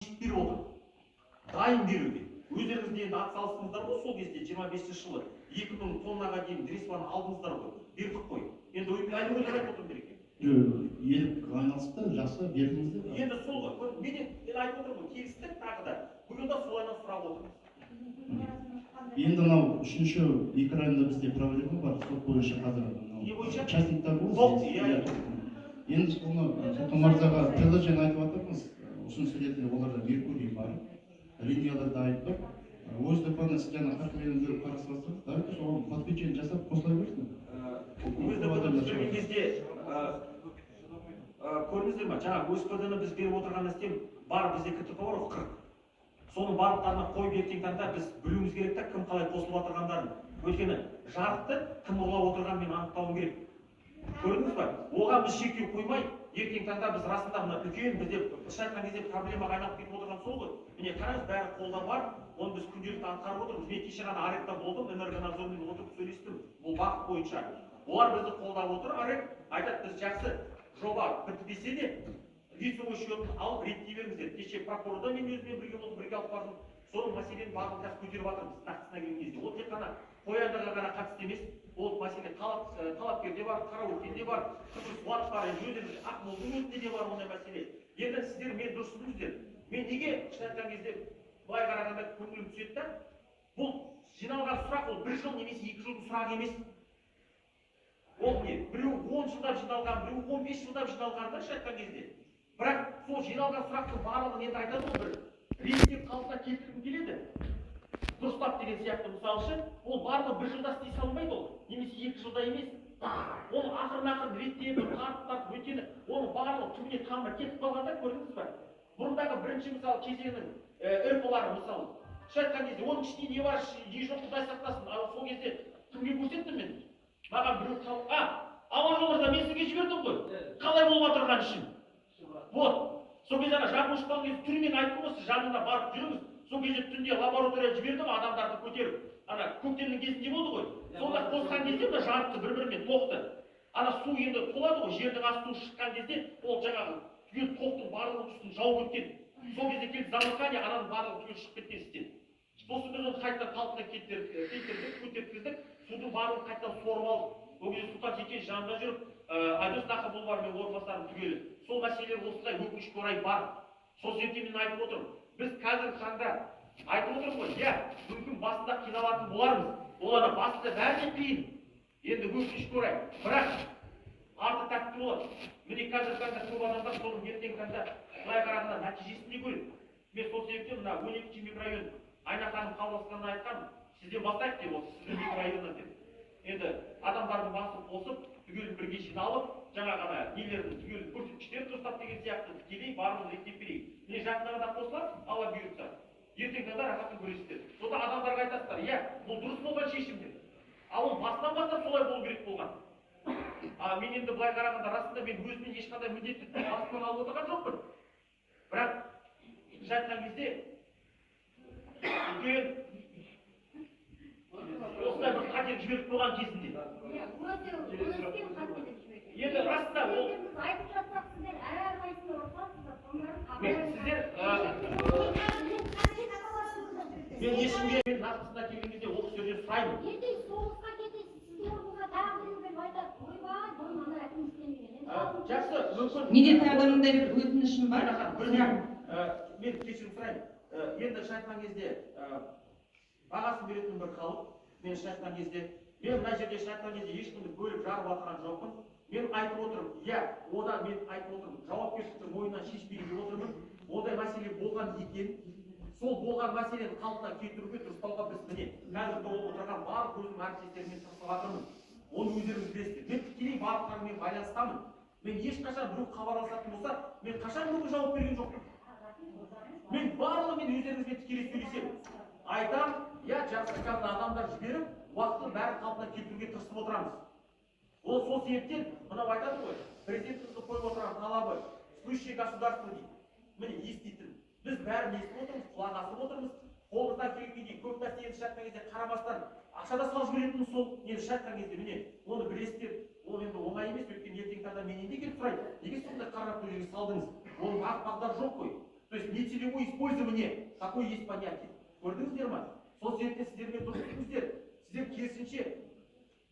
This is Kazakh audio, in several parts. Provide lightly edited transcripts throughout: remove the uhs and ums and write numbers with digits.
беріп отыр. Дайын беруге. Өздеріңіз де енді ат салыстыңыздар ғой, сол кезде 25 жылы 2000 тоннаға дейін дреспаны алдыңыздар ғой, бердік қой. Енді айтып отырмын керек. Елік айналысып та жақсы бердіңіздер. Енді сол ғой. Мен айтып отырмын, келістік тағы да. Биыл да солайдан сұрап отырмыз. Енді мынау үшінші екі районда бізде проблема бар, сот бойынша қазір участниктар ғой. Енді соны Сотон мырзаға приложение айтып жатырмыз. Ұсыныс ретінде оларда Меркурий бар, линиялар дайын тұр. ОСДП-ны сіз жаңа 40 миллион бөліп қарастырасыз, дайын соған подключение жасап қосыла берсін. ОСДП-ны берген кезде көрдіңіздер ме? Жаңа ОСДП-ны біз беріп отырған істем бар, бізде КТП бар 40. Соның барлықтарына қойып ертең таңда біз білуіміз керек та, кім қалай қосылып отырғандарын. Өйткені жарықты кім ұрлап отырғанын анықтауым керек. Көрдіңіз ба? Оған біз шектеу қоймай, ертең таңда біз расында мына үлкен бізде шын айтқан кезде проблемаға айналып кетіп отырған сол ғой. Міне қараңыз, бәрі қолда бар, оны біз күнделікті атқарып отырмыз. Мен кеше ғана Аректа болдым, энергонадзормен отырып сөйлестім. Бұл бағыт бойынша. Олар бізді қолдап отыр. Арек айтады, біз жақсы жоба бітпесе де лицевой счетін алып реттей беріңіздер. Кеше прокурорда мен өзімен бірге болдым, бірге алып бардым. Соның мәселені барлығын қазір көтеріп жатырмыз нақтысына келген кезде. Ол тек қана қояндыға ғана қатысты емес, ол мәселе талапкерде бар, Қараөткелде бар, Қызылсуат бар, өздеріңіз Ақмолдың өзінде де бар ондай мәселе. Енді сіздер мен дұрыс түсіндіңіздер. Мен неге шын айтқан кезде былай қарағанда көңілім түседі да, бұл жиналған сұрақ ол 1 жыл немесе 2 жылдың сұрағы емес. Ол не? Біреу 10 жылдап жиналған, біреу 15 жылдап жиналған да шын айтқан кезде. Бірақ сол жиналған сұрақтың барлығын енді айтады ғой, бір реттеп қалпына келтіргім келеді. Дұрыстап деген сияқты мысалы үшін, ол барлығы 1 жылда істей салмайды ол, немесе 2 жылда емес. Оны ақырын реттеп, тартып, өйткені оны барлығы түбіне тамыры кетіп қалғанда көрдіңіз ба? Бұрындағы бірінші мысалы кезеңнің РП-лары мысалы, шын айтқан кезде оның ішінде не бар, не жоқ, Құдай сақтасын. Сол кезде кімге көрсеттім мен? Маған біреу қалып, Аманжол мырза, мен сізге жібердім ғой. Қалай болып отырған үшін? Вот. Сол кезде жаңа шыққан кезде түрмен айттым ғой, сіз жанына барып жүріңіз. Сол кезде түнде лаборатория жібердім, адамдарды көтеріп. Ана көктемнің кезінде болды ғой. Сонда қосқан кезде мына жарықты бір-бірімен тоқты. Ана су енді толады ғой, жердің асты шыққан кезде ол жаңағы түгел тоқтың барлығын үстін жауып өткен. Сол кезде келіп замыкание, ананың барлығы түгел шығып кеткен істен. Сосын біз оны қайтадан қалпына келтірдік, көтерткіздік, судың барлығын қайтадан сорып алдық. Ол кезде Сұлтан Шекенов жанында жүріп, Айдос Нақы Бұлвармен орынбасарын түгелі. Сол мәселелер осындай өкінішке орай бар. Сол себептен мен айтып отырмын. Біз қазіргі таңда айтып отырмын ғой, иә, мүмкін басында қиналатын болармыз. Олар басында бәріне қиын. Енді өкінішке орай. Бірақ арты тәтті болады. Міне қазіргі таңда көп адамдар соның ертеңгі таңда былай қарағанда нәтижесін көреді. Мен сол себептен мына 12-ші микрорайон Айна ханым қауласынан айтқан, сізден бастайық деп осы, сіздің микрорайоннан деп. Енді адамдардың басы қосып, түгел бірге жиналып, жаңа ғана нелердің түгел көрсеткіштер дұрыстап деген сияқты тікелей барлығын реттеп берейік. Міне жақында да қосылар, Алла бұйыртса. Ертең таңда рахатын көресіздер. Сонда адамдарға айтасыздар, иә, бұл дұрыс болған шешім деп. Ал ол басынан бастап солай болу керек болған. Мен енді былай қарағанда расында мен өзімнен ешқандай міндетті басынан алып отырған жоқпын. Бірақ жатқан кезде үлкен осындай бір қатер жіберіп қойған кезінде. Енді расында ол айтып жатсақ сіздер әрқайсысы ұрсасыздар, мен ешкімге нақтысына келген кезде ол кісілерден сұраймын. ертең соғысқа кетесіз, сіздер бұға тағы біреулер айтады, ойбай, бұрын ана әкім істемеген. Жақсы, мүмкін. Менде тағы да мындай бір өтінішім бар. Мен кешірім сұраймын. Енді шын айтқан кезде бағасын беретін бір халық. Мен шын айтқан кезде, мен мына жерде шын айтқан кезде ешкімді бөліп жарып жатқан жоқпын. Мен айтып отырмын, иә, одан мен айтып отырмын, жауапкершілікті мойнынан шешпейін деп отырмын. Ондай мәселе болған екен. Сол болған мәселені қалпына келтіруге дұрыстауға біз міне қазір болып отырған барлық өзімнің әріптестеріммен тырысып жатырмын. Оны өздеріңіз білесіздер. Мен тікелей барлықтарымен байланыстамын. Мен ешқашан біреу хабарласатын болса, мен қашан бүгін жауап берген жоқпын. Мен барлығымен өздеріңізбен тікелей сөйлесемін. Айтам, иә, жақсы қазір адамдар жіберіп, уақытын бәрін қалпына келтіруге тырысып отырамыз. Ол сол себептен мынау айтады ғой, президентімізді қойып отырған талабы, слышащее государство дейді. Міне еститін. Біз бәрін естіп отырмыз, құлақ асып отырмыз. Қолымыздан келгенде көп нәрсені шатқан кезде қарамастан ақша да салып жіберетініміз сол. Енді шатқан кезде міне оны білесіздер. Ол енді оңай емес, өйткені ертең таңда менен де келіп сұрайды. Неге сондай қарап бұл жерге салдыңыз? Оның бағдар жоқ қой. То есть нецелевое использование, такое есть понятие. Көрдіңіздер ма? Сол себептен сіздермен дұрыс тұрыңыздар. Сіздер керісінше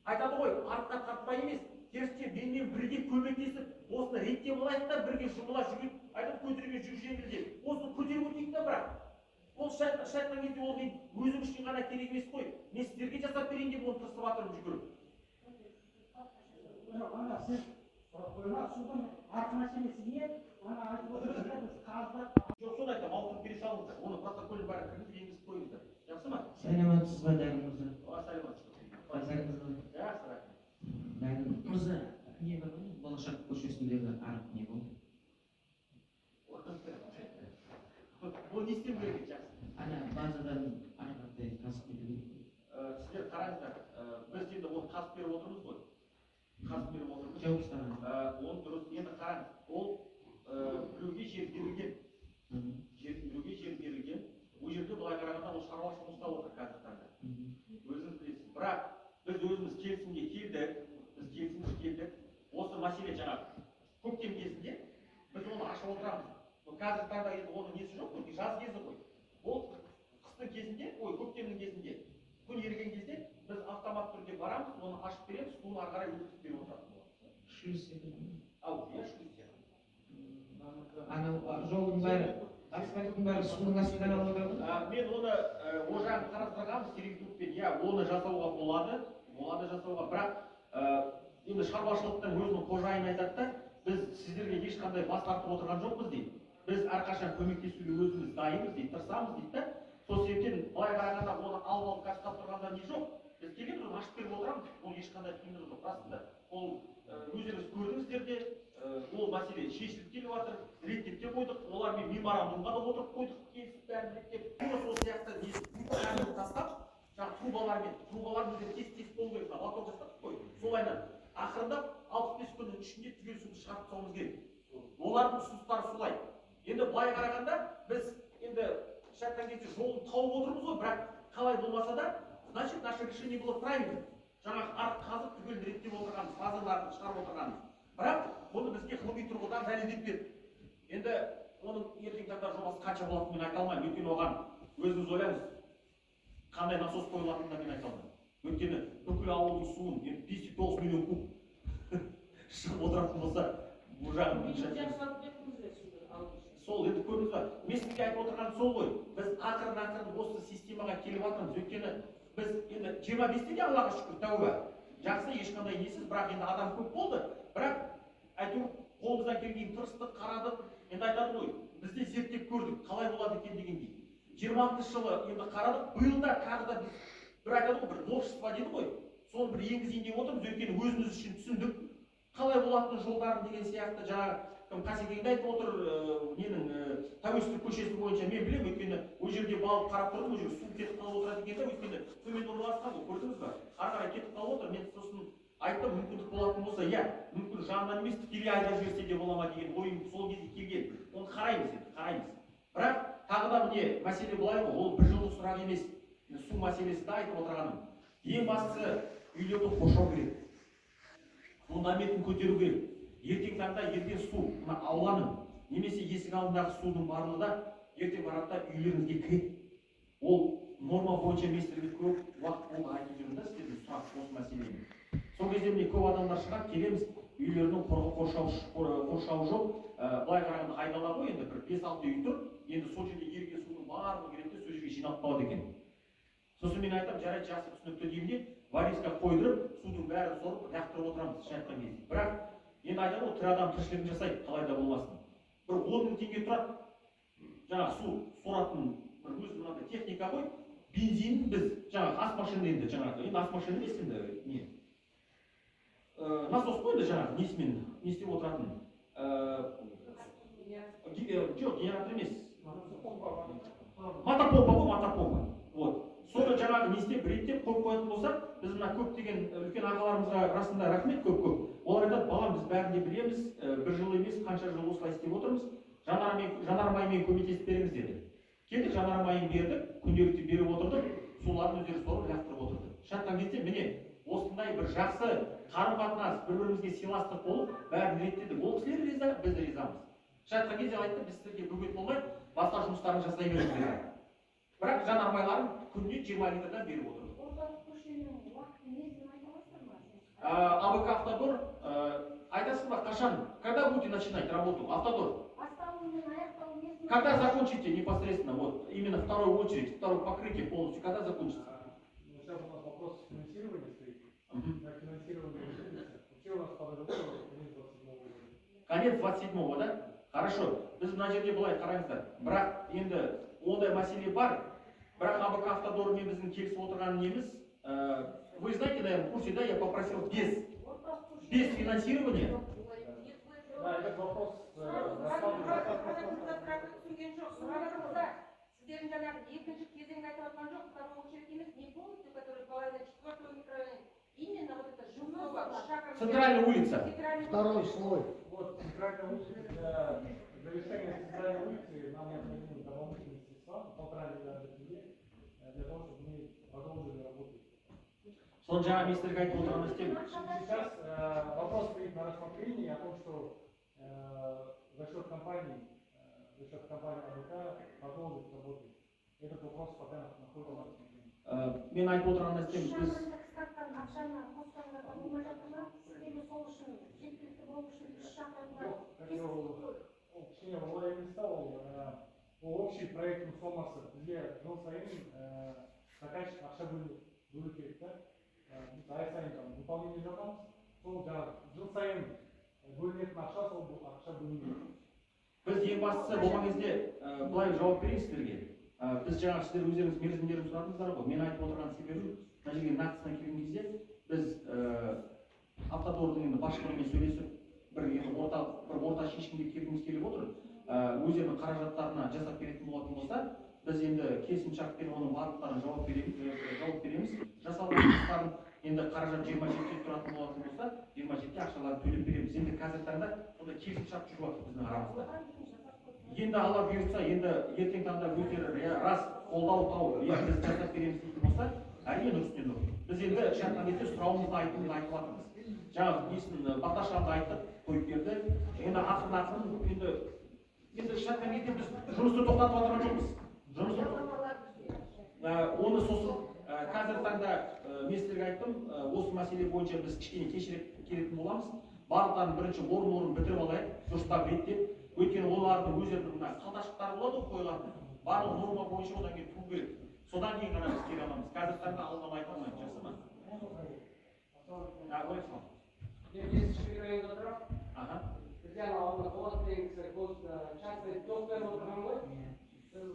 айтады ғой, артқа тартпай емес, керісінше менімен бірге көмектесіп, осыны реттеп алайық та бірге жұмыла жүріп, айтады көтеруге жүк жеңіл деп. Осыны көтеріп өтейік та бірақ. Ол шайтан кезде ол дейді, өзім үшін ғана керек емес қой. Мен сіздерге жасап берейін деп оны тырысып жатырмын жүгіріп. Ана сіз судың арты мәселесі не? Ана айтып отырсыздар, біз қазір Жоқ, соны айтам, ауыстырып бере салыңыздар. Оны протоколын бәрі кіргізіп енгізіп қойыңыздар. Жақсы ма? Сәлеметсіз ба дәрім мырза? Саламатсыз. Базарыңыз ба? Жақсы, рахмет. Дәрім мырза, не бар ғой? Болашақ көшесіндегі арық не болды? Ол не істеу керек жақсы? Ана базадан арқаттай тасып кету. Сіздер қараңыздар, біз енді оны қазып беріп отырмыз ғой. Қазып беріп отырмыз. Жауып тастаған. Оны дұрыс, енді қараңыз, ол біреуге жер берілген. Біреуге жер берілген. Ол жерде былай қарағанда ол шаруашылық ұстап отыр қазіргі таңда. Өзіңіз білесіз. Бірақ біз өзіміз келісімге келдік. Осы мәселе жаңағы көктем кезінде біз оны ашып отырамыз. Қазіргі таңда енді оның несі жоқ қой, жаз кезі ғой. Ол қыстың кезінде, көктемнің кезінде, күн еріген кезде біз автомат түрде барамыз, оны ашып береміз, суын ары қарай өткізіп беріп отыратын боламыз. Шлюз секілді. Иә, шлюз сияқты. Ана жолдың бәрі, асфальттың бәрі судың астында қалып отыр ғой? Мен оны ол жағын қарастырғанбыз тереңдікпен. Иә, оны жасауға болады жасауға. Бірақ енді шаруашылықтың өзінің қожайыны айтады да, біз сіздерге ешқандай бас тартып отырған жоқпыз дейді. Біз әрқашан көмектесуге өзіміз дайынбыз дейді, тырысамыз дейді да. Сол себептен былай қарағанда оны алып қашқап тұрғанда не жоқ. Біз келген оны ашып беріп отырамыз. Ол ешқандай қиындық жоқ. Расында ол өздеріңіз көрдіңіздер де, ол мәселе шешіліп келіп жатыр, реттеп те қойдық. Олармен меморандумға да отырып қойдық, келісіп бәрін реттеп. Сол сияқты тастап, жаңағы трубалар бізде тез болу керек. Лоток жасадық қой. Солайынан ақырындап 65 күннің ішінде түгел суды шығарып тастауымыз керек. Олардың ұсыныстары солай. Енді былай қарағанда біз енді шаттан кезде жолын тауып отырмыз ғой, бірақ қалай болмаса да, значит, наше решение было правильно. Жаңағы арық қазып түгел реттеп отырғанымыз, фазаларын шығарып отырғанымыз. Бірақ бұны бізге ғылыми тұрғыдан дәлелдеп берді. Енді оның ертеңгі таңда жобасы қанша болатынын мен айта алмаймын. Өйткені оған өзіңіз ойлаңыз, қандай насос қойылатынын да мен айта алмаймын. Өйткені бүкіл ауылдың суын 5-9 миллион куб шығып отыратын болса, бұл жағын сол енді көрдіңіз ба? Мен сізге айтып отырғаным сол ғой. Біз ақырын осы системаға келіп жатырмыз. Өйткені біз енді 25-те де Аллаға шүкір тәуба. Жақсы, ешқандай несіз, бірақ енді адам көп болды. Бірақ әйтеуір қолымыздан келген тырыстық, қарадық. Енді айтады ғой, біз де зерттеп көрдік, қалай болады екен дегендей. 26 жылы енді қарадық, биыл да тағы да біз бір айтады ғой, бір новшество дейді ғой. Соны бір енгізейін деп отырмыз, өйткені өзіміз үшін түсіндік. Қалай болатын жолдарын деген сияқты жаңағы Қасекеңді айтып отыр, ненің Тәуелсіздік көшесі бойынша мен білемін, өйткені ол жерде балық қарап тұрдым, ол жерде су кетіп қалып отырады екен да, өйткені төмен орналасқан ғой, көрдіңіз ба? Ары қарай кетіп қалып отыр. Мен сосын айттым, мүмкіндік болатын болса, иә, мүмкін жанынан емес, тікелей айдап жіберсе де бола ма деген ойым сол кезде келген. Оны қараймыз. Бірақ тағы да міне мәселе былай ғой, ол бір жылдық сұрақ емес. Су мәселесі де айтып отырғаным. Ең бастысы үйлерді қоршау керек. Фундаментін көтеру керек. Ертең таңда ерген су, мына ауланың, немесе есік алдындағы судың барлығы да ертең баратта үйлеріңізге кіреді. Ол норма бойынша министрге көп уақыт болды айтып жүрмін да сіздерге сұрақ осы мәселені. Сол кезде міне көп адамдар шығады, келеміз, үйлерінің қоршауы жоқ. Былай қарағанда айдала ғой, енді бір 5-6 үй тұр. Енді сол жерде ерген судың барлығы келеді, сол жерге жинап қалады екен. Сосын мен айтам, жарайды, жақсы түсінікті деймін де, варисқа қойдырып, судың бәрін сорып, лақтырып отырамыз шайтқан кезде. Бірақ енді айтады ғой, тірі адам тіршілігін жасайды, қалай да болмасын. Бір 10 000 теңге тұрады, жаңағы су соратын бір өзі мынандай техника ғой, бензинін біз жаңағы ас машина енді ас машина емес енді не? Насос қой енді жаңағы несімен, не істеп отыратын? Жоқ, генератор емес. Мотопомпа ғой, мотопомпа. Вот. Соны жаңағы не істеп, реттеп қойып қоятын болсақ, біз мына көптеген үлкен ағаларымызға расында рахмет көп. Олар айтады, балам, біз бәрін де білеміз, бір жыл емес, қанша жыл осылай істеп отырмыз. Жанармаймен көмектесіп беріңіз деді. Келдік, жанармайын бердік, күнделікті беріп отырдық, суларын өздері сорып лақтырып отырдық. Шаттан кезде міне осындай бір жақсы қарым-қатынас, бір-бірімізге сыйластық болып, бәрін реттедік. Ол кісілер риза, біз ризамыз. Шаттан кезде айтты, біз сіздерге бөгет болмайды. басқа жұмыстарын жасай беріңіздер. Бірақ жанармайларын күніне 20 литрден беріп отыр. Орталық көшенің уақыты мерзімін айта аласыздар ма? АБК Автодор, айтасыз ба, қашан, когда будете начинать работу? Автодор, Басталуы мен аяқталу мерзімі. когда закончите непосредственно, вот именно вторую очередь, второе покрытие полностью, когда закончится? Ну, сейчас у нас вопрос финансирования стоит. На финансирование решится. Вообще у нас по договору конец 27 года. Конец 27-го, да? Хорошо. Біз мына жерде былай қараңыздар. Бірақ енді ондай мәселе бар. Бірақ АБК Автодормен біздің келісіп отырған неміз, вы знаете, наверное, в курсе, да, я попросил без финансирования. Да, этот вопрос Сіздердің жаңағы екінші кезеңді айтып отқан жоқ, второй очередь емес, не полностью, который половина четвертого микрорайона. Именно вот это жилой Центральная улица. Второй слой. вот центральная улица, для завершения центральной улицы нам необходимы дополнительные средства, 1,5 миллиарда тенге, для того, чтобы мы продолжили работу. Соны жаңа министрге айтып отырғанымыз тем. Сейчас вопрос стоит на рассмотрении о том, что за счет компании АБК продолжить работу. Этот вопрос пока находится на рассмотрении. Мен айтып отырғанымыз тем, біз Қысқартқан ақшаны қосқанға болмай жатыр ма? Сіздерге сол үшін жеткілікті болу үшін үш шақырымға Кішкене олай емес та ол общий проекттің сомасы бізге жыл сайын заказчик ақша бөлу керек та. Біз ай сайын там выполнение жасаймыз, сол жаңағы жыл сайын бөлінетін ақша сол ақша бөлінеді. біз ең бастысы болған кезде былай жауап берейін сіздерге. Біз жаңа сіздер өздеріңіз мерзімдерін сұрадыңыздар ғой. Мен айтып отырған себебім, мына жерге нақтысына келген кезде біз Автодордың енді басшылығымен сөйлесіп, бір орта шешімге келгіміз келіп отыр. Өздерінің қаражаттарына жасап беретін болатын болса, біз енді келісімшартпен оның барлықтарына жауап береміз. Жасалған жұмыстарын енді қаражат 27-те тұратын болатын болса, 27-те ақшаларын төлеп береміз. Енді қазіргі таңда сондай келісімшарт жүріп жатыр біздің арамызда. Енді Алла бұйыртса, енді ертең таңда өздері рас қолдау тауып, біз жасап береміз дейтін болса, әрине үстінен нұр. Біз енді шартқан кезде сұрауымызды айтып жатырмыз. Жаңағы несін Бақташанды айттық, қойып берді. Енді ақырын енді шартқан кезде біз жұмысты тоқтатып отырған жоқпыз. Оны сосын қазіргі таңда министрге айттым, осы мәселе бойынша біз кішкене кешірек келетін боламыз. Барлықтарын бірінші орын бітіріп алайық, дұрыстап реттеп. Өйткені олардың өздерінің мына қалдашықтары болады қойылатын. Барлық норма бойынша одан кейін тұру керек. Содан кейін ғана біз келе аламыз. Қазіргі таңда алдын айта алмаймыз, жақсы ма? Здесь районда тұрып, Ага. бізде алдында болат деген кісі частный ток беріп отырған ғой. Біз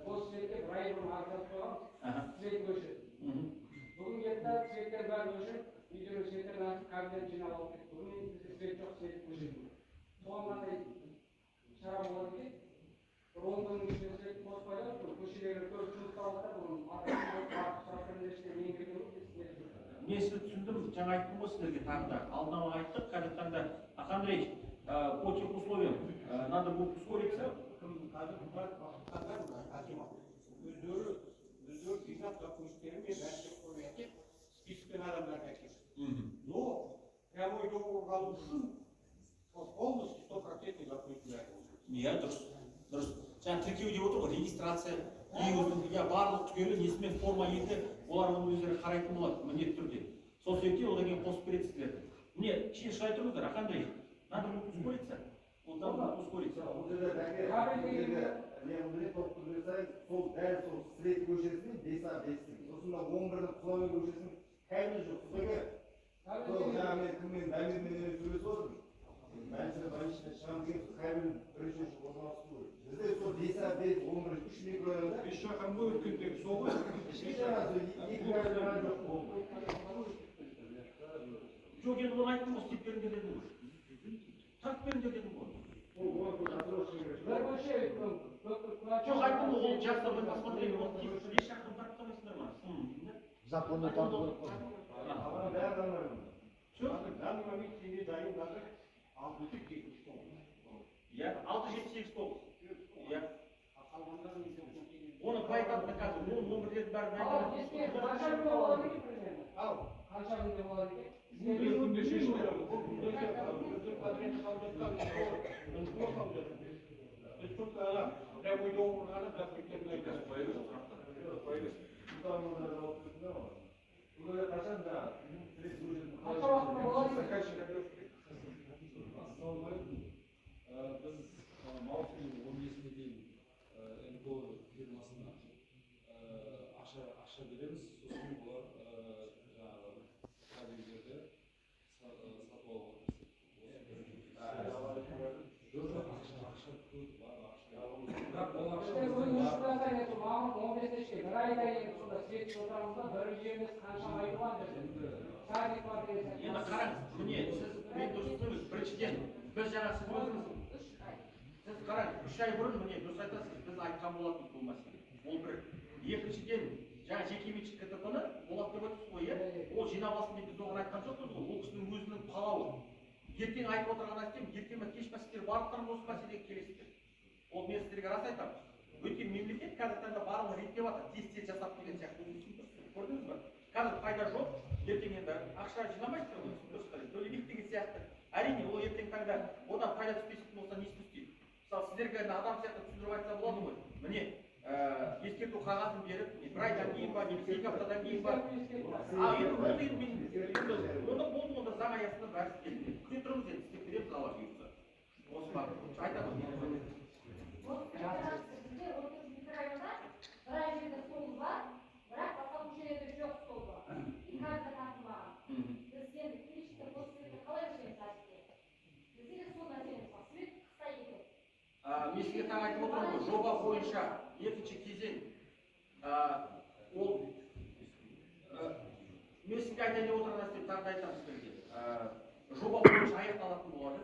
бос жерге бір ай бұрын арыз қойғанбыз, свет өшіріп. Бүгін кетті, светтер бәрін өшіріп, үйдегі светтердің артын кабинет жинап алып кетті. Бүгін бізде свет жоқ, свет өшірді. Соған мынандай шара болады екен. Бір 10 күннің ішінде свет қоспайды, көшелерге көп жұмыс алады, бүгін сұрақтарын ешкім ең келген жоқ. Мен сізді түсіндім, жаңа айттым ғой сіздерге тағы да. Алдын айттық, қазіргі таңда Андреевич, по тех условиям надо будет ускориться. Но прямой договор алу үшін полностью 100% закончилось. Иә, дұрыс. Жаңа тіркеу деп отыр ғой, регистрация, барлық түгелі несімен форма енді олар оны өздері қарайтын болады, міндетті түрде. Сол себептен одан кейін қосып береді сіздерді. Міне, кішкене шырай тұрыңыздар, Андреевич, надо будет ускориться. Одан будет ускориться. Сол дәл сол свет көшесінің 5-5-тің. Осында 11-дің құлауы көшесінің кәмі жоқ. Сол жаңа мен кіммен дәмірмен сөйлесіп отырмын. Мәншіні біріншіне шығам деген кәмінің бірінші орналасу керек. Бізде сол 5-5, 11, 3 микрорайонда. Үш шақырым ғой өткендегі сол ғой. Жоқ, енді оны айттым ғой, істеп беріңдер дедім ғой. Тартып беріңдер дедім ғой. Жоқ, айттым ғой, ол жақсы бір посмотрели, ол 5 шақырым тартып қалмайсыңдар ма? Законный танк. В данный момент тебе дают даже 6-7 стол. Я 6-7 стол. Я. Оны байқап қазір, ол нөмірлерді бәрін Қанша күнде болады екен примерно? Қанша күнде болады екен? Bir günde şişmiyor. Bu прямой договор ғана бірақ мектептің Бұл қашан жаңағы свет Қанша уақытта болады? Біз маусымның 15-іне дейін НКО фирмасына ақша береміз, сосын олар жаңағы кабельдерді сатып алуға Енді қараңыз, міне сіз мен дұрыс түсініңіз, біріншіден біз жаңа сіз өзіңіз сіз қараңыз, 3 ай бұрын міне дұрыс айтасыз, біз айтқан болатынбыз бұл мәселе. Ол бір. Екіншіден жаңа жекеменшік КТП-ны болады деп отырсыз ғой, иә? Ол жинап алсын деп біз оған айтқан жоқпыз ғой. Ол кісінің өзінің қалауы. Ертең айтып отырған нәрсем, ертең кеш сіздер барлықтарың осы мәселеге келесіздер. Ол мен сіздерге рас айтамын. Өйткені мемлекет қазіргі таңда барлығын реттеп жатыр, тез жасап деген сияқты. Көрдіңіз бе? Қазір пайда жоқ, ертең енді ақша жинамайсыздар ғой, дұрыс қой, төлемейік деген сияқты. Әрине, ол ертең таңда одан пайда түспейтін болса не істейді? Мысалы, сіздерге адам сияқты түсіндіріп айтса болады ғой. Міне, ескерту қағазын беріп, бір айдан кейін ба, немесе 2 аптадан кейін ба. Оны болды, онда заң аясында бәрі істелді. Күте тұрыңыз енді, істеп береміз алла бұйыртса. Осы бағытта айтамын. Бізде 30 микрорайонда бір ай жерде стол бар, бірақ басқа көшелерде жоқ стол бар. И карта тартылмаған. Біз енді кличка посттерді қалай өшеміз әзірге? Бізде де сол нәрсені бар. Свет қысқа екен. Мен сізге таң айтып отырмын ғой, жоба бойынша екінші кезең ол мен сізге айтайын деп отырған нәрсе тағы да айтамын сіздерге. Жоба бойынша аяқталатын болады,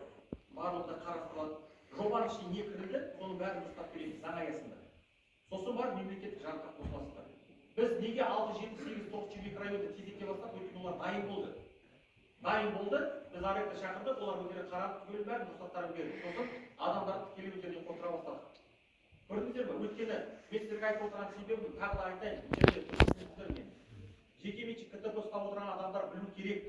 барлығы қарастырылады. Жобаның ішіне не кірді, соның бәрін ұстап береміз заң аясында. Сосын барып мемлекеттік жарыққа қосыласыздар. Біз неге 6, 7, 8, 9 микрорайонды тездете бастап, өйткені олар дайын болды. Дайын болды, біз аректі шақырдық, олар өздері қарап түгел бәрін рұқсаттарын берді. Сосын адамдарды тікелей өздеріне қондыра бастадық. Көрдіңіздер ме? Өйткені мен сіздерге айтып отырған себебім тағы да айтайын. Жекеменшік КТП ұстап отырған адамдар білу керек.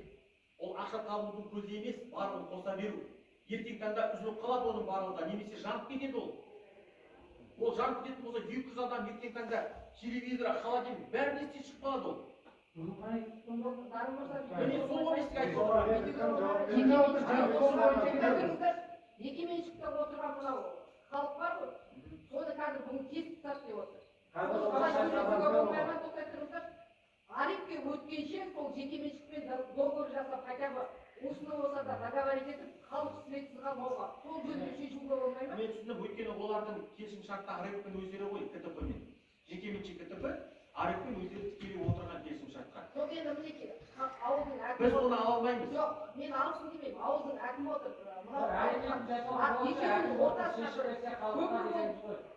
Ол ақша табудың көзі емес, барлығын қоса беру. Ертең таңда үзіліп қалады оның барлығы, немесе жанып кетеді ол. Ол жанып кететін болса 200 адам ертең таңда телевизор, холодильник бәрін естен шығып қалады ол. Міне сол ойысты айтып отырмын. Жекеменшікте отырған мынау халық бар ғой, соны қазір бүгін кесіп тастап деп отыр. Арекке өткенше сол жекеменшікпен договор жасап қайта осыны болса да договорить етіп, халық светсіз қалмауға. Сол жөнінде шешуге болмай ма? Мен түсініп, өйткені олардың келісімшартта арекпен өздері ғой КТП-мен. Жекеменшік КТП арекпен өздері тікелей отырған келісімшартқа. Жоқ енді мінекей, ауылдың әкімі. Біз оны ала алмаймыз. Жоқ, мен алсын демеймін, ауылдың әкімі отыр. Екеуінің ортасына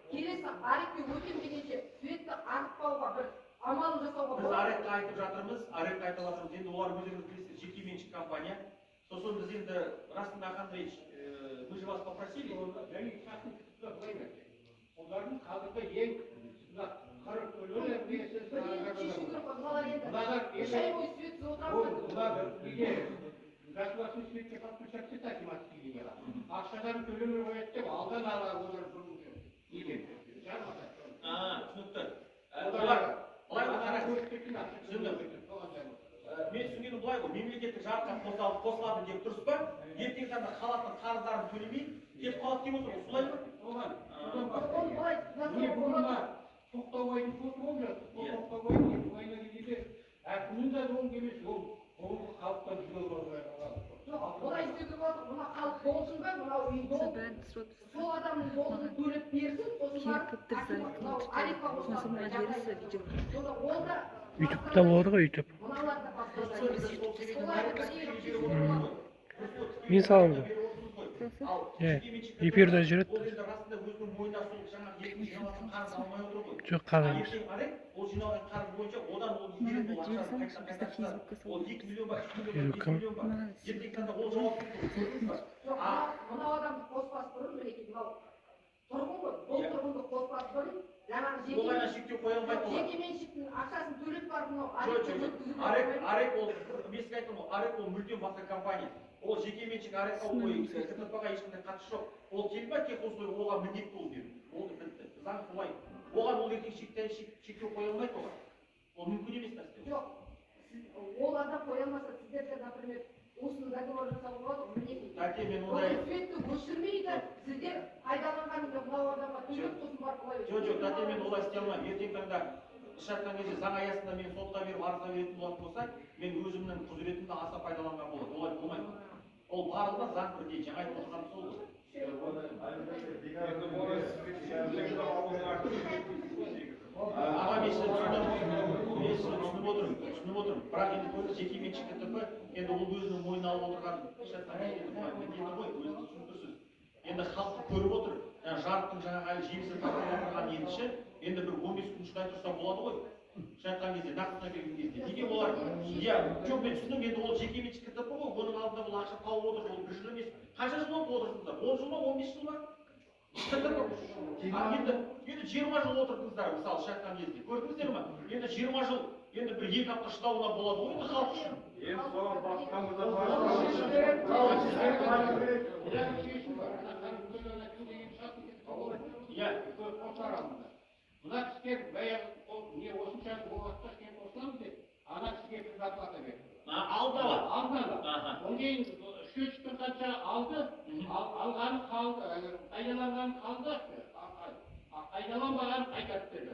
келесі арекке өтем дегенше светті анықтауға бір амалын жасауға біз аректі айтып жатырмыз, аректі айтып жатырмыз. Енді олар өздеріңіз білесіздер, жекеменшік компания. Сосын біз енді Расында Андреевич, мы же вас попросили. Олардың қазіргі ең қырық төлі государственный светке подключаться так математически. Ақшадан төлемей қояды деп алдан ала олар түсінікті. Мен түсінгенім былай ғой, мемлекеттік жарыққа қосылады деп дұрыс па? Ертең таңда халықтың қарыздарын төлемей, кетіп қалады деп отыр, солай ма? Міне бүгін тоқтауайдың көті болып жатыр. Тоқтауайдың ойына келгенде әкімнің де оң емес, ол халықтан жүз доллар жоқ, олай істеуге болады, мына халық болсын ба, мынау үй бол, сол адамның жолын төлеп берсін, сосын барып арекқа қосылады. ютубта болады ғой, ютуб. Мен саламын ғой. Эфирде жүреді. Жоқ, қалай. Ол жиналған қарыз бойынша одан ол игереді, ол ақшаны қайтадан ол 2 миллион ба, 3 миллион ба, 5 миллион ба. Ертең таңда ол жауапты көрдіңіз ба? Мынау адамды қоспас бұрын, мінекей, мынау тұрғын ғой, бұл тұрғынды қоспас бұрын, жаңағы олайға шектеу қоя алмайды олар. жекеменшіктің ақшасын төлеп барып, мынау Арек ол, мен сізге айттым ғой, Арек ол мүлдем басқа компания. ол жекеменшік арендға қойып КТП-ға ешқандай қатысы жоқ. Ол келді ма колхоздың оған міндетті ол беру. Ол бітті. Заң солай. Оған ол ертең шектеу қоя алмайды оған. Ол мүмкін емес нәрсе. Жоқ, ол адам қоя алмаса, сіздерге, например, осыны договор жасауға болады, мінекей. Тәте, мен ондай... Светті көшірмейді, сіздер пайдаланғаныңда мынау адамға төлеп сосын барып қоя береді. Жоқ, тәте, мен олай істей алмаймын. Ертең таңда іс жатқан кезде заң аясында мен сотқа беріп арызға беретін болатын болса, мен өзімнің құзыретімді аса пайдаланған болады. Олай болмайды. Ол барлығы заң бірдей. Жаңа айтып отырғаным сол ғой. Аға, мен түсініп отырмын. Бірақ енді көбі жекеменшік КТП, енді ол өзінің мойнына алып отырған міндеті ғой, өзіңіз түсіндірсіз. Енді халықты көріп отыр, жарықтың жаңағы әлі жемісі тартып отырған ендіші, енді бір 15 күн шыдай тұрса болады ғой. Шайтқан кезде, нақтысына келген кезде. Неге олар? Иә, жоқ, мен түсіндім, енді ол жекеменшік КТП ғой, оның алдында бұл ақша тауып отыр, ол бір жыл емес. Қанша жыл болып отырсыңыздар? 10 жыл ма, 15 жыл ма? Енді 20 жыл отырдыңыздар, мысалы шайтқан кезде. Көрдіңіздер ма? Енді 20 жыл, енді бір 2 апта шыдауына болады ғой, халық үшін. Енді соған бақытқанымызда мына кісіге баяғы не осыншалық уақытта сен қосыламыз деп ана кісіге бір зарплата берді. Алдала. Одан кейін счетчиктен қанша алды, алғаны қалды, қайдаланғаны қалды, қайдаланбағаны қайтарып берді.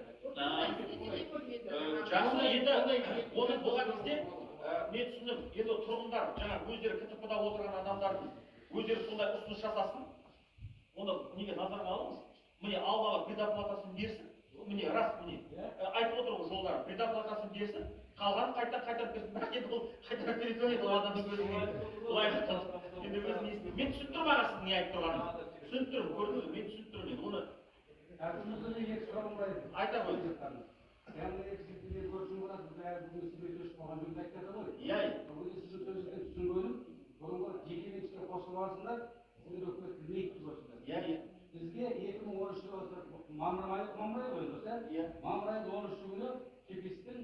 Жақсы, енді оны болған кезде мен түсіндім, енді тұрғындар жаңа өздері КТП-да отырған адамдардың өздері сондай ұсыныс жасасын, оны неге назарға алыңыз. Міне алдала предоплатасын берсін. Міне рас, міне айтып отыр ғой жолдар, предоплатасын берсін, қалғанын қайтарып берсін. Бірақ енді ол қайтарып бере бермейді, ол адамның өзі былай енді өзін есіне. Мен түсініп тұрмын аға сіздің не айтып тұрғанын. Түсініп тұрмын, көрдіңіз, мен түсініп тұрмын енді оны. Әкімімізден екі сұрағым бар еді. Айта ғой. Яғни экзекутивтен көршім болады, біз бәрі бүгін сізге өшіп қалған жөнді айтады ғой. Иә. Бүгін сіздің сөзіңізден түсінгенім, бұрынғы жекеменшікке қосылып алсыңдар, сіздер өкімет білмейді деп отырсыздар. Иә. Бізге 2013 жылы мамыр айы ғой дұрыс, иә? Мамыр айының 13 күні кепестің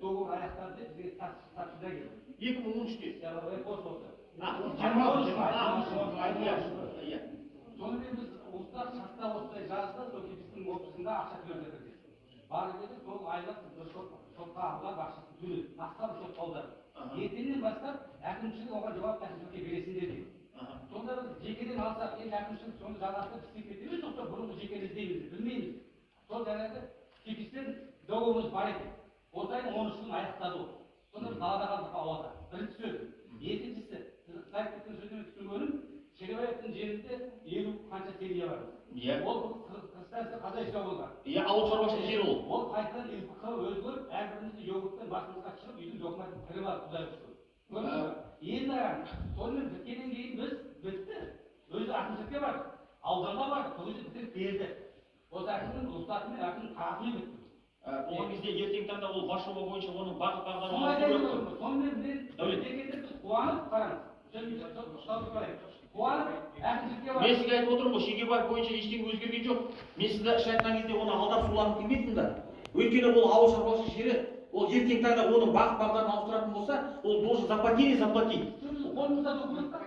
доғыр аяқтады деп бізге тапсырда келді. 2013-те. Сонымен біз ұлттар шартта осылай жазды, сол кепестің офисында ақша төледі деп. Барып еді, сол айлық бір шотқа алған ақшасын төледі. Басқа бір шот қалдырды. Ертеңнен бастап әкімшілік оған жауап әкімшілікке бересіңдер дейді. Сонда біз жекеден алсақ, енді әкімшілік соны жалғастырып істеп кетеміз, сосын бұрынғы жекені іздейміз, білмейміз. Сол жаңағы кепестен договорымыз бар екен. Осы айдың 13 күн аяқтады ол. Сонда біз далада қалдық ауада. Бірінші сөз. Екіншісі, сіз айтып кеткен сөзден түсінгенім, Шеребаевтың жерінде 50 қанша теңге бар. Ол қырғызстанды хозяйство болған. Иә, ауыл шаруашылық жері ол. Ол қайтадан ИПХ өзгеріп, әрбірімізді йогурттан басымызға шығып, үйдің документін кіріп алып құдай шүкір. Енді сонымен біткеннен кейін біз бітті. Өзі әкімшілікке бардық, ауданға бардық, сол кезде бітіріп берді. Осы әкімнің ұлыстатымен әкімнің қағазымен бітті. Болған кезде ертең таңда ол бас жоба бойынша оның бағыт бағдарын сонымен біз қуанып қараңыз. Қуанып әкімшілікке бардық. Мен сізге айтып отырмын ғой, Шегебаев бойынша ештеңе өзгерген жоқ. Мен сізді іс айтқан кезде оны алдап суланып келмедім да. Өйткені бұл ауыл шаруашылық жері, ол ертең таңда оның бағыт бағдарын ауыстыратын болса, ол должен заплатить. Қолымызда документ бар.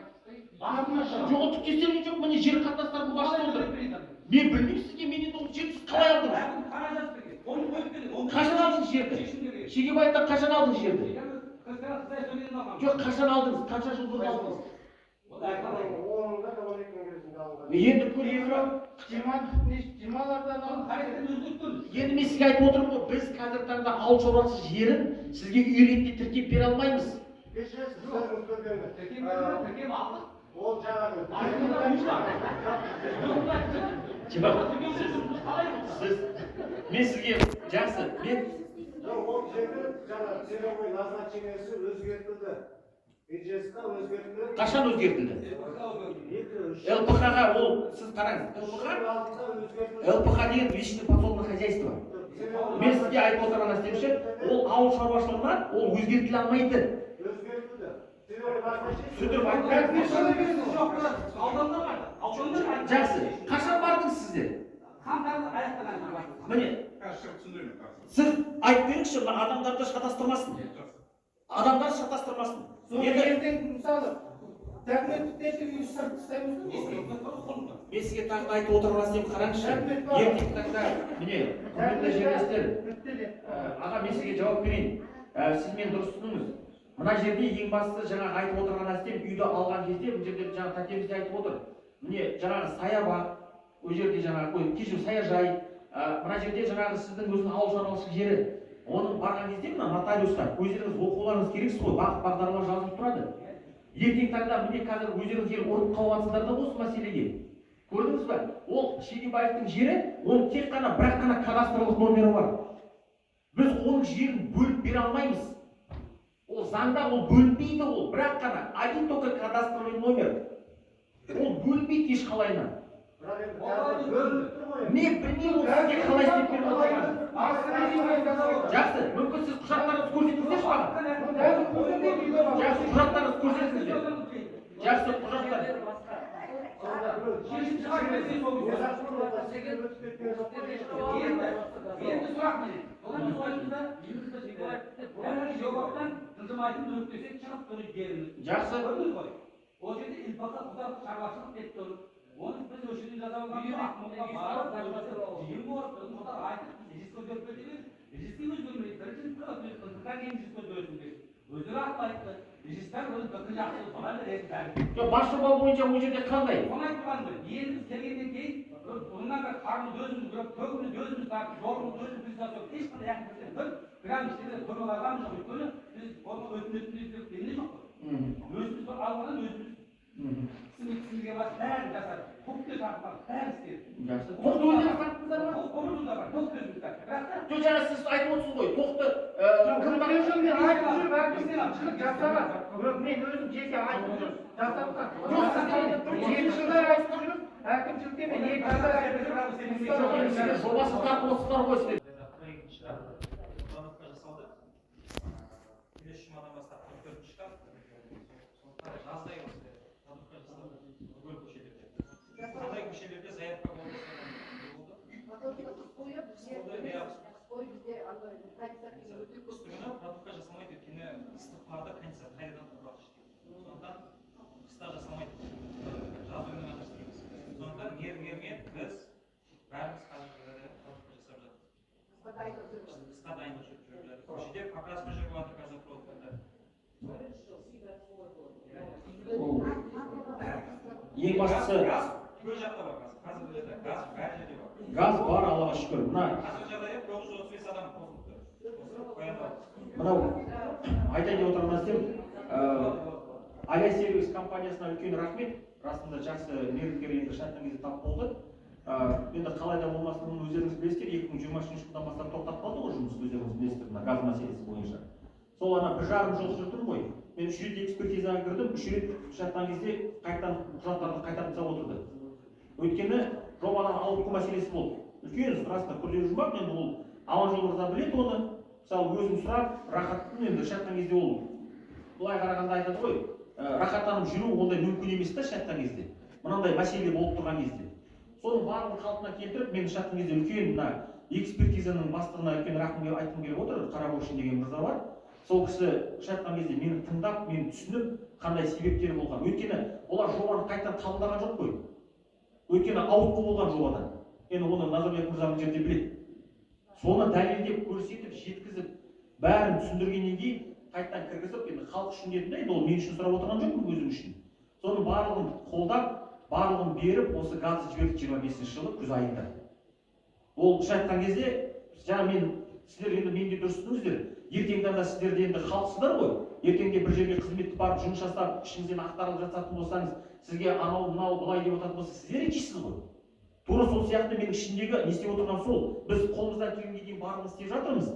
Жоқ, ол түк істелген жоқ, міне жер қатынастарын басып отыр. Мен білмеймін сізге, мен енді ол жерді сіз қалай алдыңыз? Қашан алдыңыз жерді? Шегебаевтан қашан алдыңыз жерді? Жоқ, қашан алдыңыз? Қанша жыл бұрын алдыңыз? Енді көрейін, 20-лардан енді мен сізге айтып отырмын ғой, біз қазіргі таңда ауыл шаруашылық жерін сізге үй ретінде тіркеп бере алмаймыз. Тіркеп алдық. Ол жаңағы. Мен сізге жақсы, мен ол жерде жаңағы целевой назначениесі өзгертілді. Бюджетқа өзгертілді. Қашан өзгертілді? ЛПХ-ға ол, сіз қараңыз, ЛПХ деген личное подсобное хозяйство. Мен сізге айтып отырған нәрсемше, ол ауыл шаруашылығынан ол өзгертіле алмайды. Өзгертілді. Түсіндіріп жақсы, қашан бардыңыз сіздер? Міне, сіз айтып беріңізші, адамдарды шатастырмасын. Адамдар шатастырмасын. Ертең мысалы документті тетігі сырт тастаймыз да Мен сізге тағы да айтып отырған нәрсем қараңызшы. Ертеңгі таңда міне құрметті жерлестер, аға мен сізге жауап берейін. Сіз мен дұрыс түсіндіңіз. Мына жерде ең бастысы жаңағы айтып отырған нәрсем үйді алған кезде бұл жерде жаңағы тәтеміз де айтып отыр. Міне жаңағы саябақ, ол жерде жаңағы кешір саяжай, мына жерде жаңағы сіздің өзінің ауыл шаруашылық жері. Оның барған кезде мына нотариусқа өздеріңіз оқуларыңыз керексіз ғой, бағыт бағдарлама жазылып тұрады. Ертең таңда міне қазір өздеріңіз ел ұрып қалыватсыздар да осы мәселеге. Көрдіңіз ба? Ол Шегебаевтың жері, оның тек қана бірақ қана кадастрлық номері бар. Біз оның жерін бөліп бере алмаймыз. Ол заңда ол бөлінбейді ол, бірақ қана один только кадастровый номер. Ол бөлінбейді ешқалайынан. Мен білмеймін ол сізге қалай істеп беріп отырғанын. Жақсы, мүмкін сіз құжаттарыңызды көрсетіңіздерші маған. Жақсы, құжаттарыңызды көрсетіңіздер. Жақсы, құжаттар. Енді сұрақ міне. Содан ойында жауаптан тыңдамайтын өткесек шығып тұрып беріңіз. Жақсы. Ол жерде илбақа құдалық шаруашылық деп тұр. Оны біз осы жерде жазалған ақмолға барып, жиын болып, мұхтар айтып, режиссер көріп бердіңіз. Режиссер өз көрмейді. Бірінші қырдан кейін режиссер көрсін деп. Өздері ақыл айтты. Режиссер өзі бірінші жақсы солай да жоқ, бас жоба бойынша ол жерде қандай? Соны айтып тұрғанмын. Енді біз келгеннен кейін бұнdan da karnımız özümüz görüp, kökümüz özümüz tartıp, yolumuz özümüz biz yazıyoruz. Hiç bana yakın bir gram işleri konulardan yok. Böyle biz onu ötünüzlük dinli yok. Özümüz var, almadan özümüz. Sinirge var, her yazar. Hukukta tartmak, her istedim. Toқты өздеріңіз тарттыңыздар ма? Okulumuz da var, çok özümüz var. Жоқ, жаңа сіз айтып отырсыз ғой, тоқты кім айтып жүр, әкімшілік жасаған. Мен өзім жеке айтып жүр, жасатқан. Жоқ, сіздер 7 жылдар айтып жүр, әкімшілікте мен 2 жылдар айтып жүр. жобасын тартып отырсыздар ғой сіздер. Келесі жұмадан бастап 44-ші шкаф. Сондықтан жаздай осы продуктқа жасалды. Бүкіл көшелерде. Қандай көшелерде заявка болды? Үстігіні продуктқа жасалмайды, өйткені ыстықларда кондиция қайдан құрады іште. Сондықтан қыста жасалмайды. Жаз ойынан ғана істейміз. Сондықтан мерген біз бәріміз қазір продуктқа жасап жатырмыз. Қысқа дайындық жүріп жатыр. Көшеде покраска жүріп жатыр қазір продуктта. Ең бастысы Көл жақта бар газ. Қазір газ бәр жерде бар. газ бар, Аллаға шүкір. Мына Қазір жағдайда 935 адам қосылыпты. мынау айтайын деп отырған нәрсем, Ая сервис компаниясына үлкен рахмет. Расында жақсы мердігер енді штаттан кезде тап болды. Енді қалай да болмасын, өздеріңіз білесіздер, 2023 жылдан бастап тоқтап қалды ғой жұмыс, өздеріңіз білесіздер, мына газ мәселесі бойынша. Сол ана 1,5 жыл жүрдім ғой. Мен 3 рет экспертизаға кірдім, 3 рет штаттан кезде қайтадан құжаттарды қайтарып тастап отырды. Өйткені жобадан ауытқу мәселесі болды. Үлкен расында күрделі жұмбақ, енді ол Аманжол мырза біледі оны. Мысалы өзім сұрап, рахаттым енді штаттан кезде ол былай қарағанда айтады ғой, рахаттанып жүру ондай мүмкін емес та штаттан кезде. Мынандай мәселе болып тұрған кезде. Соның барлығын қалпына келтіріп, мен штаттан кезде үлкен мына экспертизаның бастығына үлкен рахым айтқым келіп отыр, Қарағошин деген мырза бар. Сол кісі штаттан кезде мені тыңдап, мені түсініп, қандай себептері болған. Өйткені олар жобаны қайтадан қабылдаған жоқ қой. Өйткені ауытқу болған жобадан. Енді оны Назарбек мырза жерде біледі. Соны дәлелдеп, көрсетіп, жеткізіп, бәрін түсіндіргеннен кейін қайтадан кіргізіп, енді халық үшін дедім де, ол мен үшін сұрап отырған жоқпын өзім үшін. Соның барлығын қолдап, барлығын беріп, осы газды жібердік 25 жылы күз айында. Ол айтқан кезде, жаңа мен сіздер енді менде дұрыс түсініңіздер. Ертең таңда сіздер де енді халықсыздар ғой. Ертеңде бір жерге қызметті барып жұмыс жасап, ішіңізден ақтарылып жататын болсаңыз, сізге анау мынау былай деп отыратын болса, сіздер етесіз ғой. Тура сол сияқты менің ішіндегі не істеп отырған сол. Біз қолымыздан келгенге дейін барлығын істеп жатырмыз.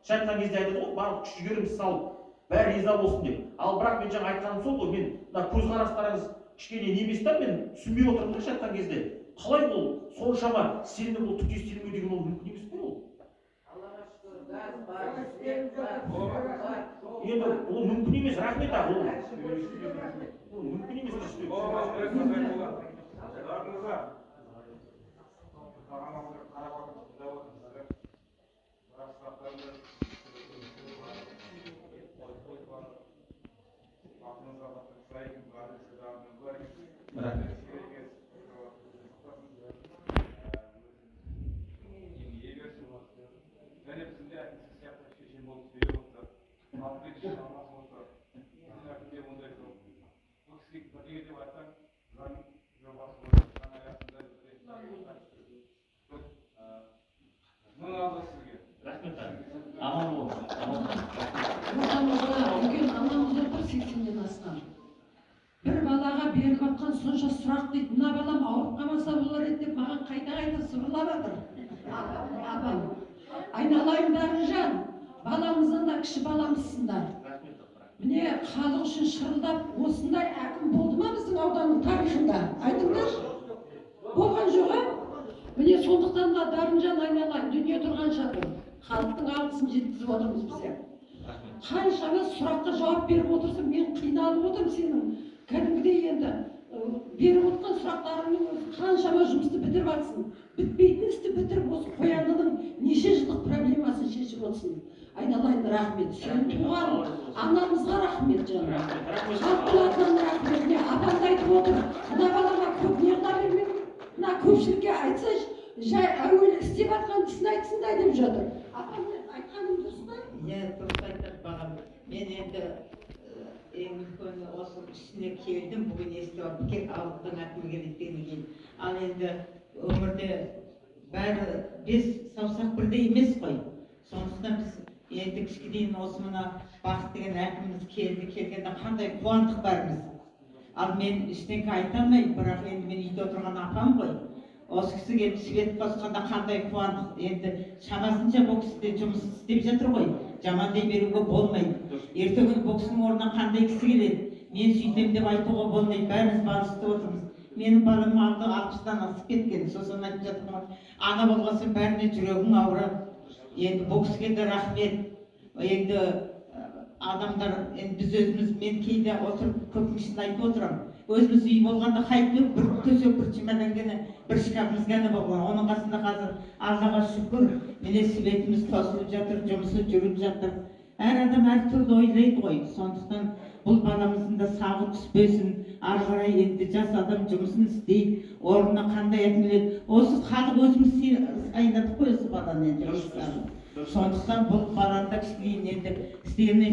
Айтқан кезде айтады ғой, барлық күш жігерімізді салып, бәрі риза болсын деп. Ал бірақ мен жаңа айтқаным сол ғой, мен мына көзқарастарыңыз кішкене не емес та, мен түсінбей отырмын да айтқан кезде. Қалай ол соншама сенімді бұл түкке сенімі деген ол мүмкін емес пе ол? Енді ол мүмкін емес, рахмет аға, ол мүмкін емес. Aklınıza bakın, saygın, kardeşler, Рахмет. Аман бол. Отанымызға үлкен анамыз отыр 80-ден асқан. Бір балаға беріп жатқан сонша сұрақ дейді, мына балам ауырып қалмаса болар еді деп маған қайта сыбырлап жатыр. Апам, айналайындарың жан, баламыздан да кіші баламызсыңдар. Міне халық үшін шырылдап, осындай әкім болды ма біздің ауданның тарихында? Айтыңдаршы. Болған жоқ, міне сондықтан да Дарынжан айналайын, дүние тұрғанша тұр. Халықтың алғысын жеткізіп отырмыз бізде. Қаншама сұраққа жауап беріп отырсың, мен қиналып отырмын сенің. Кәдімгідей енді беріп отқан сұрақтарыңның өзі қаншама жұмысты бітіріп жатсың. Бітпейтін істі бітіріп осы қоянының неше жылдық проблемасын шешіп отырсың. Айналайын, рахмет. Сен туған анамызға рахмет жаным. Халықтың атынан рахмет. Не апам айтып отыр, мына балаға көп неғда бермек. Мына көпшілікке айтсайшы, жай әуелі істеп жатқан ісін айтсындай деп жатыр. Апам айтқаным дұрыс па? Иә, дұрыс айтады бағам. Мен енді ең үлкен осы ішіне келдім, бүгін естіп алып, кек ауылдың әкімі келгеннен кейін. Ал енді өмірде бәрі бес саусақ бірдей емес қой. Сондықтан біз енді кішкедейін осы мына Бақыт деген әкіміміз келгенде қандай қуандық бәріміз. Ал мен ештеңе айта алмаймын, бірақ енді мен үйде отырған апам ғой. Осы кісі келіп свет қосқанда қандай қуандық. Енді шамасынша бұл кісі жұмыс істеп жатыр ғой. Жамандай беруге болмайды. Ертеңгі бұл кісінің орнына қандай кісі келеді. Мен сөйтем деп айтуға болмайды. Бәріміз барысты отырмыз. Менің балам алды 60-тан асып кеткен. Сосын айтып жатырмын, ана болғасын бәріне жүрегің ауырады. Енді бұл кісіге де рахмет. Енді адамдар, біз өзіміз, мен кейде отырып көпіншісін айтып отырамын. Өзіміз үй болғанда қайтып бір төсек, бір чемодан ғана, бір шкафымыз ғана болған. Оның қасында қазір Аллаға шүкір, міне светіміз қосылып жатыр, жұмысы жүріп жатыр. Әр адам әртүрлі ойлайды ғой. Сондықтан бұл баламыздың да сағы түспесін, ары қарай енді жас адам жұмысын істейді, орнына қандай әкімеледі. Осы халық өзіміз айнадық қой осы баланы енді. Сондықтан бұл баланы да кішкейін енді істеріне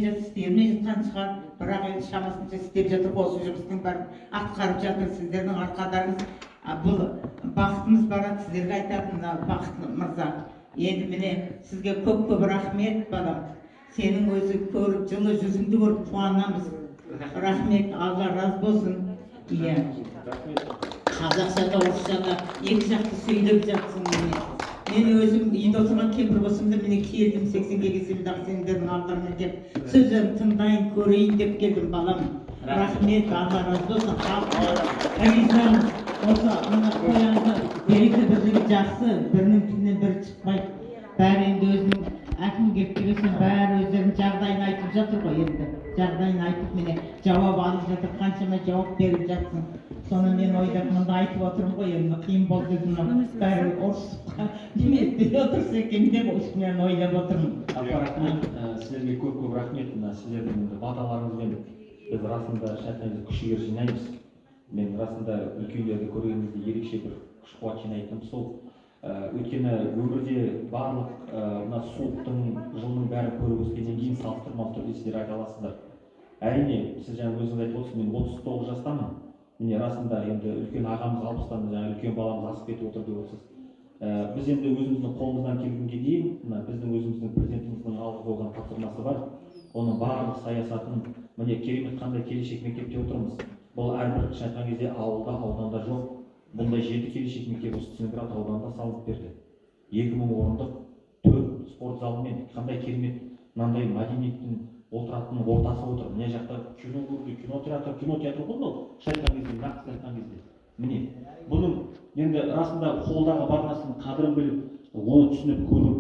жатқан шығар, бірақ енді шамасынша істеп жатыр, осы жұмыстың бәрін атқарып жатыр. Сіздердің арқадарыңыз, бұл бақытымыз барады, сіздерге айтатын Бақыт мырза. Енді міне сізге көп рахмет балам. Сенің өзі көріп, жылы жүзіңді көріп қуанамыз. Рахмет, Алла разы болсын. Иә. Қазақша да орысша да екі жақты сөйлеп жатсың міне. Мен өзім үйде отырған кемпір болсам да міне келдім 80-ге келсем дағы сендердің алдарына деп сөздерін тыңдайын, көрейін деп келдім балам. Рахмет, Алла разы болсын. Ризамыз. Осы мына қоянды береке бірлігі жақсы, бірінің тілінен бірі шықпайды. Бәрі енді өзінің әкім келіп келесен бәрі өздерінің жағдайын айтып жатыр ғой енді. Жағдайын айтып міне жауап алып жатыр, қаншама жауап беріп жатсың. Соны мен ойдап мұнда айтып отырмын ғой, енді қиын болды дедім, бәрі ұрысып демеп бере отырса екен деп мен ойлап отырмын. Рахмет, сіздерге көп рахмет. Сіздердің баталарыңызбен біз расында шатнайымызды күш-жігер жинаймыз. Мен расында үлкендерді көргенімізде ерекше бір күш-қуат жинайтыным сол. Өйткені өмірде барлық мына суықтың, жылының бәрін көріп өскеннен кейін салыстырмалы түрде сіздер айта аласыздар. Әрине, сіз жаңа өзіңіз айтып отырсыз, мен 39 жастамын. Міне расында енді үлкен ағамыз 60-тан, жаңа үлкен баламыз асып кетіп отыр деп отырсыз. Біз енді өзіміздің қолымыздан келгенге дейін, біздің өзіміздің президентіміздің алдыға қойған тапсырмасы бар. Оның барлық саясатын, міне керемет қандай келешек мектепте отырмыз. Бұл әрбір айтқан кезде ауылда, ауданда жоқ. Бұндай 7 келешек мектеп осы Центрат ауданында салынып берді. 2000 орындық 4 спорт залымен қандай керемет мынандай мәдениеттің отыратын ортасы отыр. Мына жақта кинотеатр болды ол шайтқан кезде, нақты айтқан кезде. Міне, бұның енді расында қолдағы бар нәрсенің қадірін біліп, оны түсініп, көріп,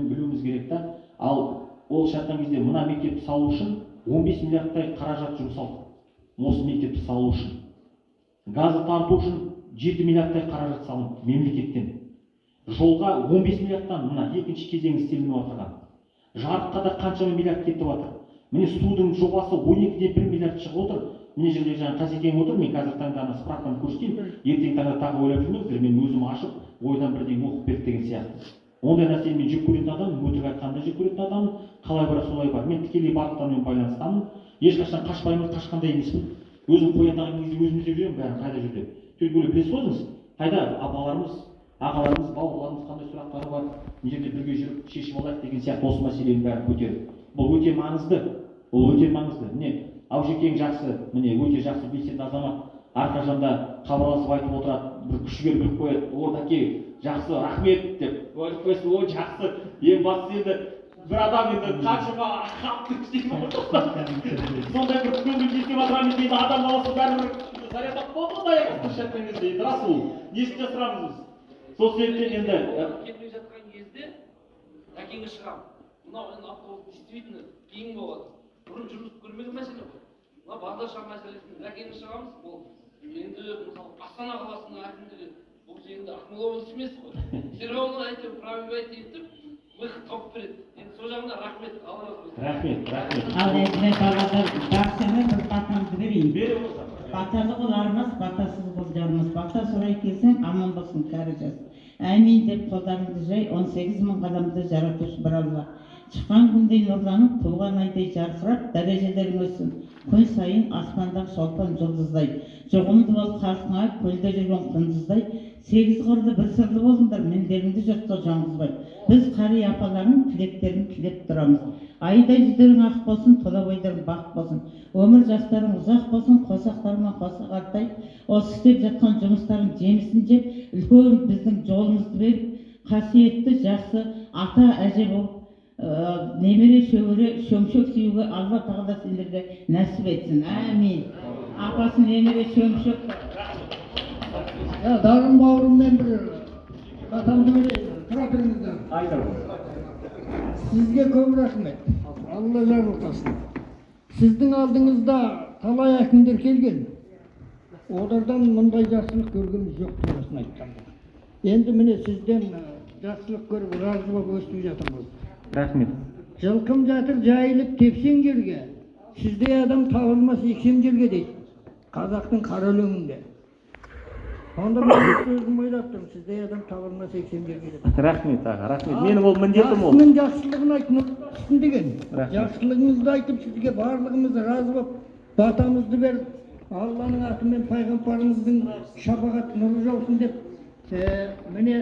білуіміз керек та. Ал ол шайтқан кезде мына мектепті салу үшін 15 миллиардтай қаражат жұмсалды. Осы мектепті салу үшін. Газы тарту үшін 7 миллиардтай қаражат салынды мемлекеттен. Жолға 15 миллиардтан мына екінші кезең істелініп отырған. Жарыққа да қаншама миллиард кетіп жатыр. Міне судың жобасы 12-ден 1 миллиард шығып отыр. Міне жерде жаңа Қасекең отыр, мен қазір таңда справканы көрсетейін. Ертең таңда тағы ойлап жүрмеңіздер, мен өзім ашып, ойдан бірден оқып берді деген сияқты. Ондай нәрсені мен жек көретін адаммын, өтірік айтқанды жек көретін адаммын, қалай бар солай бар. Мен тікелей бағыттармен байланыстамын. Ешқашан қашпаймын, қашқандай емеспін. Өзім қояндағы кезде өзім іздеп жүремін, бәрін қайда жүрді. Түйгілі білесіз ғой өзіңіз, қайда апаларымыз, ағаларымыз, бауырларымыз қандай сұрақтары бар, мына жерде бірге жүріп шешіп алайық деген сияқты осы мәселенің бәрін көтеріп. Бұл өте маңызды. Бұл өте маңызды. Міне, Аужекең жақсы, міне өте жақсы белсенді азамат. Арқажанда хабарласып айтып отырады, бір күшігер біліп қояды. Ордаке, жақсы, рахмет деп. О, жақсы. Ең бастысы енді бір адам енді қаншама хатты істейді. Сондай бір көңіл жетіп отырамыз дейді, адам баласы бәрібір зарядап болды да аяқ шатқан кезде. Рас ол. Не істеп жасырамыз біз? Сол себептен енді кетпей жатқан кезде әкеңе шығамын. Мынау енді автобус действительно кейін болады. Бұрын жүріп көрмеген мәселе ғой. Мына бағдаршам мәселесін әкеңе шығамыз. Ол енді мысалы Астана қаласының әкімдігі бұл енді Ақмола облысы емес қой. Все равно әйтеуір пробивать етіп выход тауып береді. Енді сол жағына рахмет. Алла разы болсын. рахмет. Ал енді баладар баршаңа бір батамды берейін. Баталы қол армас, батасыз қол жармас. Бата сұрай келсең, аман болсын кәрі жас. Әмин деп қолдарыңды жай, 18 мың қадамды жаратушы бір Алла. Шыққан күндей нұрланып, туған айдай жарқырап, дәрежелерің өссін. Күн сайын аспандағы шолпан жұлдыздай. Жоғымды бол халқыңа, көлде жүрген құндыздай. 8 қырлы бір сырлы болыңдар, мендеріңді жұртқа жаңғызбай. Біз қари апаларың тілектерін тілеп тұрамыз. Айдай жүздерің ақ болсын, тола бойдарың бақ болсын. Өмір жастарың ұзақ болсын, қосақтарыңа қоса қартай. Осы істеп жатқан жұмыстарың жемісін жеп, үлкен біздің жолымызды беріп, қасиетті жақсы ата әже болып, немере шөбере шөмшек сүюге Алла тағала сендерге нәсіп етсін. Әмин. Апасы немере шөмшек. Дағым бауырыммен бір батамды берейін. Тұра тұрыңыздар. Сізге көп рахмет. Алла жарылқасын. Сіздің алдыңызда талай әкімдер келген. Олардан мұндай жақсылық көргеніміз жоқ турасын айтқанда. Енді міне сізден жақсылық көріп, разы болып өстіп жатырмыз. Рахмет. Жылқым жатыр жайылып тепсең жерге, сіздей адам табылмас ексем жерге дейді. Қазақтың қара өлеңінде. Сонда мен сөзім ойлап тұрмын, сіздей адам табылмас ексем жерге дейді. Рахмет аға, рахмет. Менің ол міндетім ол. Жақсының жақсылығын айтсын деген. Жақсылығыңызды айтып сізге барлығымыз разы болып, батамызды беріп, Алланың атымен пайғамбарымыздың шапағат нұры жаусын деп, міне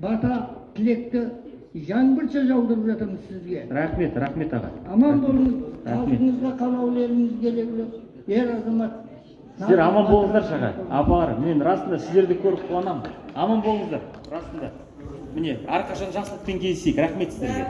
бата тілекті жаңбырша жаудырып жатырмыз сізге. Рахмет, рахмет аға. Аман болыңыз, халқыңызға қалауларыңыз келелі, ер азамат. Сіздер аман болыңыздар шаға. Апалар, мен расында сіздерді көріп қуанамын. Аман болыңыздар, расында. Міне, әрқашан жақсылықпен кездесейік. Рахмет сіздерге.